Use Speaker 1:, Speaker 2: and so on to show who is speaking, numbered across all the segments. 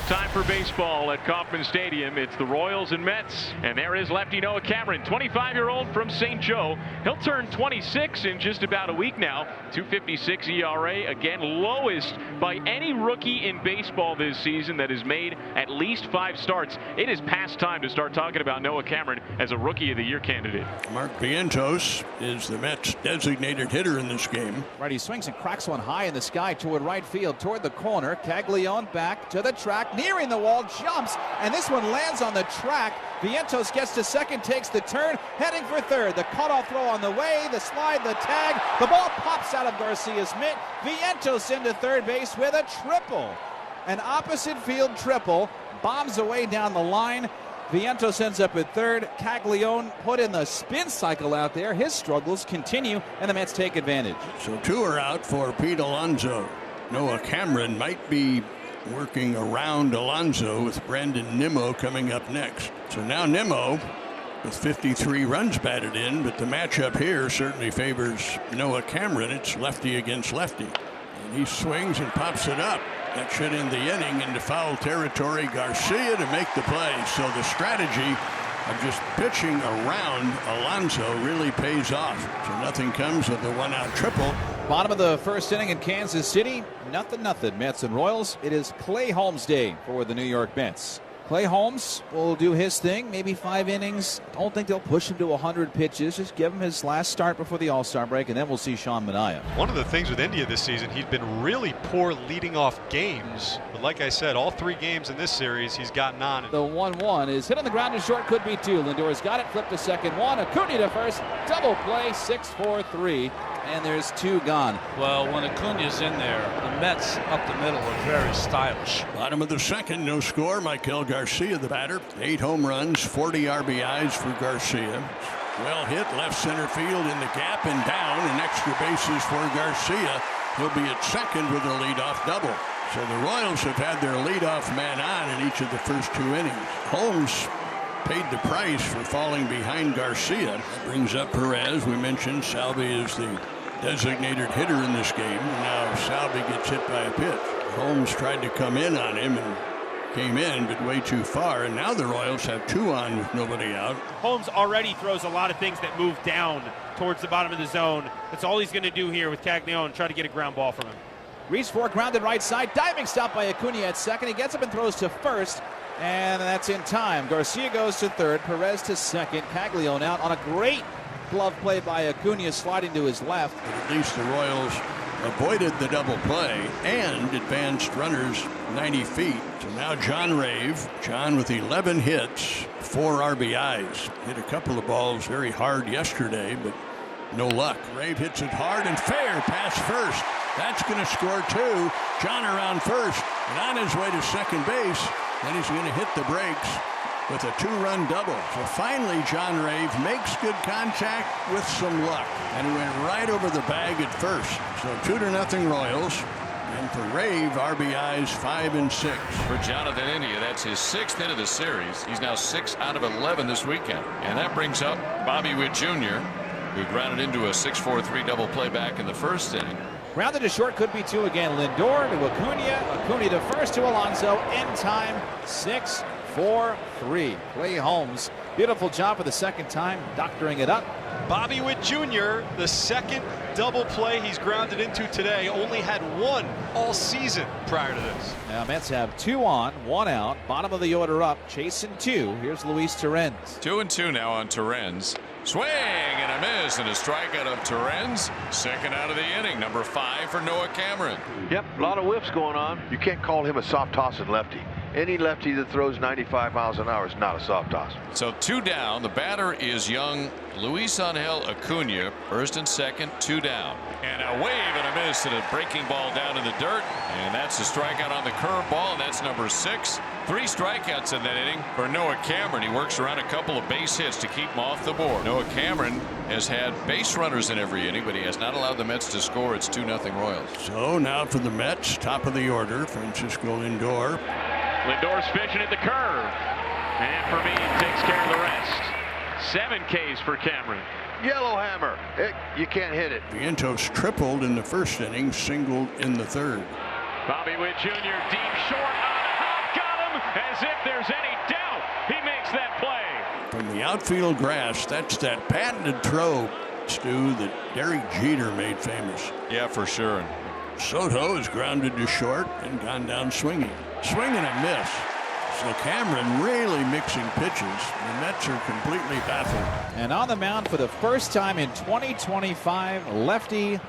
Speaker 1: Time for baseball at Kauffman Stadium. It's the Royals and Mets. And there is lefty Noah Cameron, 25-year-old from St. Joe. He'll turn 26 in just about a week now. 2.56 ERA. Again, lowest by any rookie in baseball this season that has made at least 5 starts. It is past time to start talking about Noah Cameron as a Rookie of the Year candidate.
Speaker 2: Mark Vientos is the Mets' designated hitter in this game.
Speaker 3: Righty swings and cracks one high in the sky toward right field, toward the corner. Caglione back to the track, nearing the wall, jumps, and this one lands on the track. Vientos gets to second, takes the turn, heading for third. The cutoff throw on the way, the slide, the tag. The ball pops out of Garcia's mitt. Vientos into third base with a triple. An opposite field triple, bombs away down the line. Vientos ends up at third. Caglione put in the spin cycle out there. His struggles continue, and the Mets take advantage.
Speaker 2: So 2 are out for Pete Alonso. Noah Cameron might be working around Alonso with Brandon Nimmo coming up next. So now Nimmo with 53 runs batted in, but the matchup here certainly favors Noah Cameron. It's lefty against lefty. And he swings and pops it up. That should end the inning into foul territory. Garcia to make the play. So the strategy of just pitching around Alonso really pays off. So nothing comes of the 1-out triple.
Speaker 3: Bottom of the first inning in Kansas City. Nothing. Mets and Royals. It is Clay Holmes Day for the New York Mets. Clay Holmes will do his thing, maybe 5 innings. Don't think they'll push him to 100 pitches. Just give him his last start before the All-Star break, and then we'll see Sean Manaea.
Speaker 4: One of the things with India this season, he's been really poor leading off games. But like I said, all 3 games in this series, he's gotten on.
Speaker 3: The 1-1 is hit on the ground and short, could be 2. Lindor's got it, flipped to second, 1. Acuna to first, double play, 6-4-3. And there's 2 gone.
Speaker 5: Well, when Acuna's in there, the Mets up the middle are very stylish.
Speaker 2: Bottom of the second, no score. Maikel Garcia, the batter. 8 home runs, 40 RBIs for Garcia. Well hit, left center field in the gap and down, and extra bases for Garcia. He'll be at second with a leadoff double. So the Royals have had their leadoff man on in each of the first 2 innings. Holmes paid the price for falling behind Garcia. That brings up Perez. We mentioned Salvi is the designated hitter in this game. Now Salvi gets hit by a pitch. Holmes tried to come in on him and came in, but way too far. And now the Royals have 2 on with nobody out.
Speaker 6: Holmes already throws a lot of things that move down towards the bottom of the zone. That's all he's going to do here with Caglione, try to get a ground ball from him.
Speaker 3: Reached for, grounded right side, diving stop by Acuna at second. He gets up and throws to first, and that's in time. Garcia goes to third, Perez to second. Caglione out on a great glove play by Acuna, sliding to his left.
Speaker 2: But at least the Royals avoided the double play and advanced runners 90 feet. So now John Rave. John with 11 hits, 4 RBIs. Hit a couple of balls very hard yesterday, but no luck. Rave hits it hard and fair past first. That's going to score 2. John around first and on his way to second base. Then he's going to hit the brakes with a 2-run double. So finally John Rave makes good contact with some luck. And he went right over the bag at first. So 2-0 Royals. And for Rave, RBIs 5 and 6.
Speaker 7: For Jonathan India, that's his 6th hit of the series. He's now 6 out of 11 this weekend. And that brings up Bobby Witt Jr., who grounded into a 6-4-3 double play back in the first inning.
Speaker 3: Grounded to short, could be 2 again. Lindor to Acuna to first to Alonso. End time 6-4-3. Clay Holmes, beautiful job for the second time, doctoring it up.
Speaker 4: Bobby Witt Jr., the second double play he's grounded into today, only had 1 all season prior to this.
Speaker 3: Now Mets have 2 on, 1 out. Bottom of the order up, chasing 2. Here's Luis Torrens.
Speaker 7: 2-2 now on Torrens. Swing and a miss, and a strikeout of Torrens. Second out of the inning, number 5 for Noah Cameron.
Speaker 8: Yep, a lot of whiffs going on. You can't call him a soft tossing lefty. Any lefty that throws 95 miles an hour is not a soft toss.
Speaker 7: So 2 down. The batter is young Luis Angel Acuna. First and second, 2 down. And a wave and a miss and a breaking ball down in the dirt. And that's a strikeout on the curveball, and that's number 6. 3 strikeouts in that inning for Noah Cameron. He works around a couple of base hits to keep him off the board. Noah Cameron has had base runners in every inning, but he has not allowed the Mets to score. It's 2-0 Royals.
Speaker 2: So now for the Mets, top of the order, Francisco Lindor.
Speaker 1: Lindor's fishing at the curve. And for me, takes care of the rest. 7 Ks for Cameron.
Speaker 8: Yellow hammer. You can't hit it.
Speaker 2: Vientos tripled in the first inning, singled in the third.
Speaker 1: Bobby Witt Jr. deep short on a hop, got as if there's any doubt he makes that play.
Speaker 2: From the outfield grass, that's that patented throw, Stu, that Derek Jeter made famous.
Speaker 7: Yeah, for sure.
Speaker 2: Soto is grounded to short and gone down swinging. Swing and a miss. So Cameron really mixing pitches. The Mets are completely baffled.
Speaker 3: And on the mound for the first time in 2025, lefty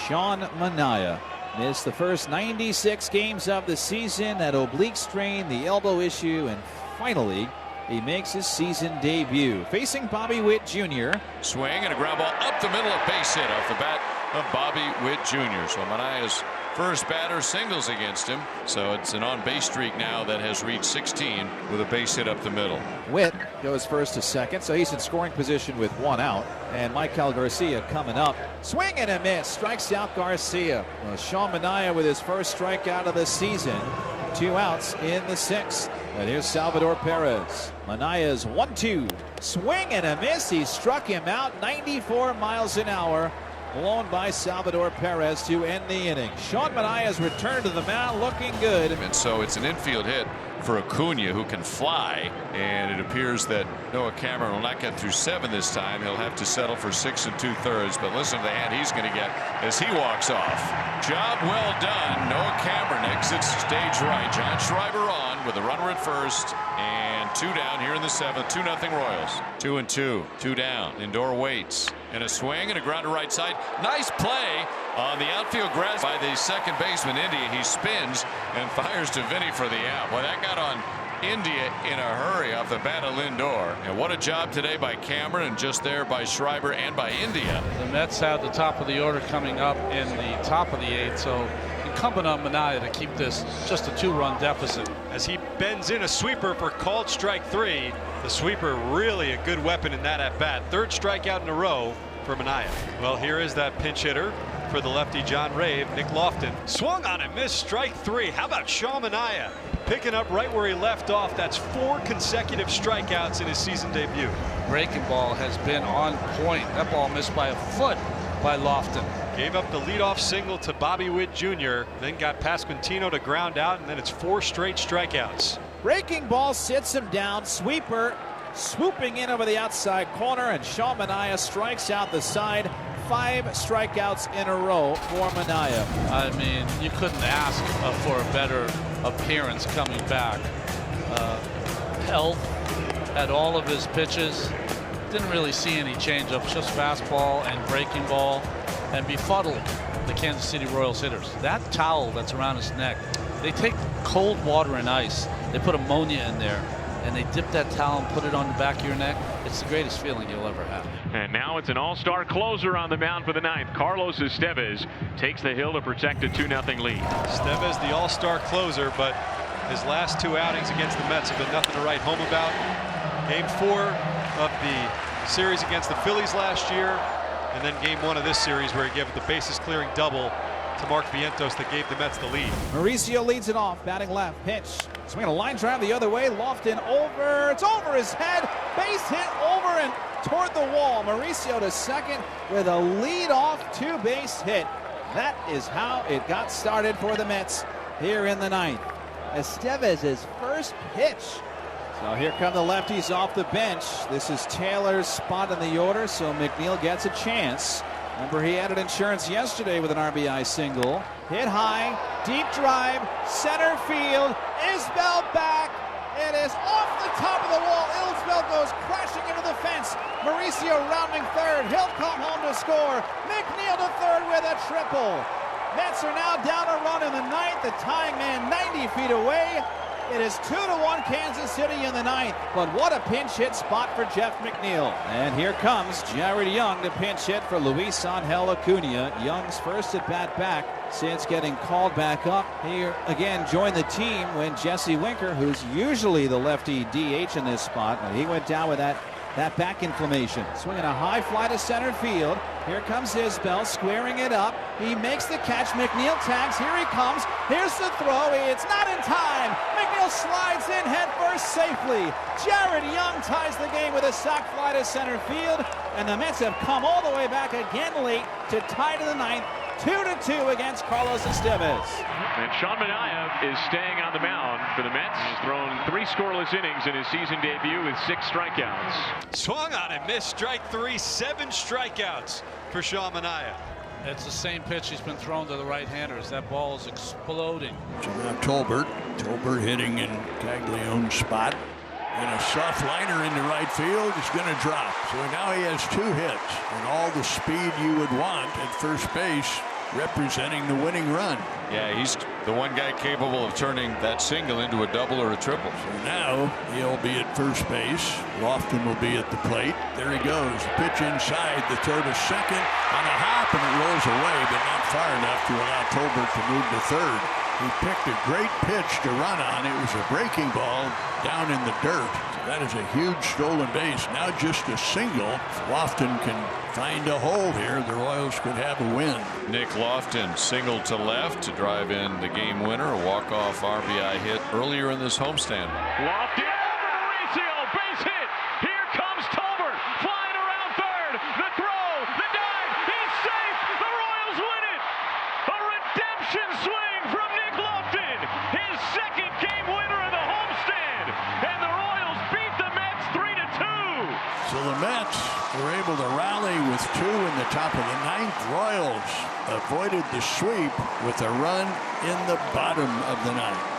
Speaker 3: Sean Manaea. Missed the first 96 games of the season. That oblique strain, the elbow issue, and finally he makes his season debut. Facing Bobby Witt Jr.
Speaker 7: Swing and a ground ball up the middle, of base hit off the bat of Bobby Witt Jr. So Manaea's first batter singles against him. So it's an on-base streak now that has reached 16 with a base hit up the middle.
Speaker 3: Witt goes first to second, so he's in scoring position with one out. And Michael Garcia coming up. Swing and a miss. Strikes out Garcia. Well, Sean Manaea with his first strikeout of the season. 2 outs in the 6th. And here's Salvador Perez. Manaea's 1-2. Swing and a miss. He struck him out 94 miles an hour. Blown by Salvador Perez to end the inning. Sean Manaea's return to the mound looking good.
Speaker 7: And so it's an infield hit for Acuna, who can fly, and it appears that Noah Cameron will not get through 7 this time. He'll have to settle for 6 2/3, but listen to the hand he's going to get as he walks off. Job well done. Noah Cameron exits stage right. John Schreiber on with a runner at first, and 2 down here in the 7th. 2-0 Royals. 2-2. 2 down. Lindor waits. And a swing and a ground to right side. Nice play on the outfield grass by the second baseman, India. He spins and fires to Vinny for the out. Well, that got on India in a hurry off the bat of Lindor. And what a job today by Cameron, and just there by Schreiber and by India.
Speaker 5: The Mets have the top of the order coming up in the top of the 8th, so incumbent on Manaea to keep this just a 2-run deficit.
Speaker 4: As he bends in a sweeper for called strike 3. The sweeper really a good weapon in that at bat. 3rd strikeout in a row for Manaea. Well, here is that pinch hitter for the lefty John Rave, Nick Lofton. Swung on and missed, strike 3. How about Sean Manaea picking up right where he left off? That's 4 consecutive strikeouts in his season debut.
Speaker 5: Breaking ball has been on point. That ball missed by a foot by Lofton.
Speaker 4: Gave up the leadoff single to Bobby Witt Jr., then got Pasquantino to ground out, and then it's 4 straight strikeouts.
Speaker 3: Breaking ball sits him down. Sweeper swooping in over the outside corner, and Sean Manaea strikes out the side. 5 strikeouts in a row for Manaea.
Speaker 5: I mean, you couldn't ask for a better appearance coming back. Health at all of his pitches. Didn't really see any changeups, just fastball and breaking ball, and befuddled the Kansas City Royals hitters. That towel that's around his neck, they take cold water and ice, they put ammonia in there, and they dip that towel and put it on the back of your neck. It's the greatest feeling you'll ever have.
Speaker 1: And now it's an all-star closer on the mound for the 9th. Carlos Estevez takes the hill to protect a 2-0 lead.
Speaker 4: Estevez, the all-star closer, but his last 2 outings against the Mets have been nothing to write home about. Game 4 of the series against the Phillies last year, and then game 1 of this series where he gave the bases-clearing double to Mark Vientos that gave the Mets the lead.
Speaker 3: Mauricio leads it off, batting left, pitch. Swinging a line drive the other way. Lofton over. It's over his head. Base hit over and toward the wall. Mauricio to second with a lead-off 2-base hit. That is how it got started for the Mets here in the 9th. Estevez's first pitch. So here come the lefties off the bench. This is Taylor's spot in the order, so McNeil gets a chance. Remember, he added insurance yesterday with an RBI single. Hit high, deep drive, center field. Isbell back. It is off the top of the wall. Isbell goes crashing into the fence. Mauricio rounding 3rd. He'll come home to score. McNeil to 3rd with a triple. Mets are now down a run in the 9th. The tying man 90 feet away. It is 2-1 Kansas City in the 9th. But what a pinch hit spot for Jeff McNeil. And here comes Jared Young to pinch hit for Luis Angel Acuna. Young's first at bat back since getting called back up. Here again joined the team when Jesse Winker, who's usually the lefty DH in this spot, he went down with that back inflammation. Swinging a high fly to center field. Here comes Isbell squaring it up. He makes the catch. McNeil tags. Here he comes. Here's the throw. It's not in time. McNeil slides in head first safely. Jared Young ties the game with a sac fly to center field. And the Mets have come all the way back again late to tie to the 9th. 2-2 against Carlos Estevez.
Speaker 1: And Sean Manaea is staying on the mound. for the Mets. He's thrown 3 scoreless innings in his season debut with 6 strikeouts.
Speaker 4: Swung on and missed strike 3, 7 strikeouts for Sean Manaea.
Speaker 5: It's the same pitch he's been thrown to the right-handers. That ball is exploding.
Speaker 2: So now Tolbert hitting in Caglianone's spot. And a soft liner into right field is going to drop. So now he has 2 hits and all the speed you would want at first base, representing the winning run.
Speaker 7: Yeah, he's the one guy capable of turning that single into a double or a triple.
Speaker 2: So now he'll be at first base. Lofton will be at the plate. There he goes. Pitch inside. The throw to second on a hop, and it rolls away, but not far enough to allow Tolbert to move to third. He picked a great pitch to run on. It was a breaking ball down in the dirt. So that is a huge stolen base. Now just a single. If Lofton can find a hole here, the Royals could have a win.
Speaker 7: Nick Lofton singled to left to drive in the game winner, a walk-off RBI hit earlier in this homestand.
Speaker 1: Lofton over to Mauricio, base hit. Here comes Tolbert, flying around third. The throw, the dive, he's safe. The Royals win it. A redemption swing from Nick Lofton, his second game winner of the homestand, and the Royals beat the Mets 3-2.
Speaker 2: So the Mets were able to rally with 2 in the top of the 9th. Royals avoided the sweep with a run in the bottom of the 9th.